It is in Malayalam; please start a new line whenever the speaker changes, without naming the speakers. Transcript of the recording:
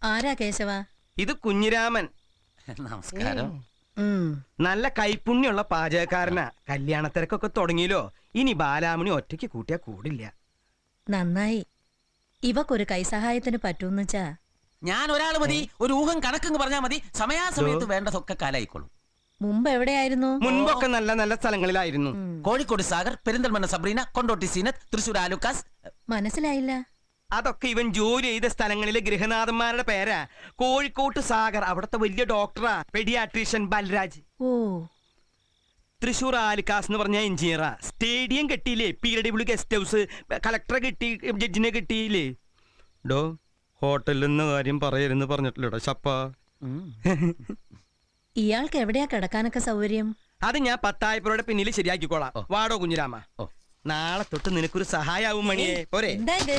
ആരാ കേശവ?
ഇത് കുഞ്ഞിരാമൻ.
നമസ്കാരം.
നല്ല കൈപ്പുണ്യുള്ള പാചകക്കാരനാ. കല്യാണത്തിരക്കൊക്കെ തുടങ്ങിയല്ലോ. ഇനി ബാലാമണി ഒറ്റയ്ക്ക് കൂട്ടിയാ കൂടില്ല.
നന്നായി. ഇവക്കൊരു കൈസഹായത്തിന് പറ്റൂന്നുവെച്ചാ.
ഞാൻ ഒരാൾ മതി. ഒരു ഊഹം കണക്കെന്ന് പറഞ്ഞാ മതി. സമയാസമയത്ത് വേണ്ടതൊക്കെ കാലായിക്കോളും.
മുമ്പ് എവിടെയായിരുന്നു?
മുൻപൊക്കെ നല്ല നല്ല സ്ഥലങ്ങളിലായിരുന്നു.
കോഴിക്കോട് സാഗർ, പെരിന്തൽമണ്ണ സബ്രീന, കൊണ്ടോട്ടി സീനത്ത്, തൃശൂർ ആലുക്കാസ്.
മനസ്സിലായില്ല.
അതൊക്കെ ഇവൻ ജോലി ചെയ്ത സ്ഥലങ്ങളിലെ ഗൃഹനാഥന്മാരുടെ പേരാ. കോഴിക്കോട്ട് സാഗർ അവിടത്തെ വലിയ ഡോക്ടറാ, പെഡിയാട്രീഷ്യൻ ബൽരാജ്.
ഓ.
തൃശൂർ ആലിക്കാസ് എന്ന് പറഞ്ഞ എഞ്ചിനീയറാ. സ്റ്റേഡിയം കെട്ടിയില്ലേ, PW ഗസ്റ്റ് ഹൗസ്. കളക്ടറെ കിട്ടി, ജഡ്ജിനെ കിട്ടിയില്ലേ. ഡോ ഹോട്ടലിൽ നിന്ന് കാര്യം പറയരുന്ന് പറഞ്ഞിട്ടില്ലടോ ചപ്പ.
ഇയാൾക്ക് എവിടെയാ കിടക്കാനൊക്കെ സൗകര്യം?
അത് ഞാൻ 10,000 പിന്നിൽ ശരിയാക്കിക്കോളാം. വാടോ കുഞ്ഞിരാമ. നാളെ തൊട്ട് നിനക്കൊരു സഹായാവും മണിയെ. പോരെ?
എന്താ ഇത്?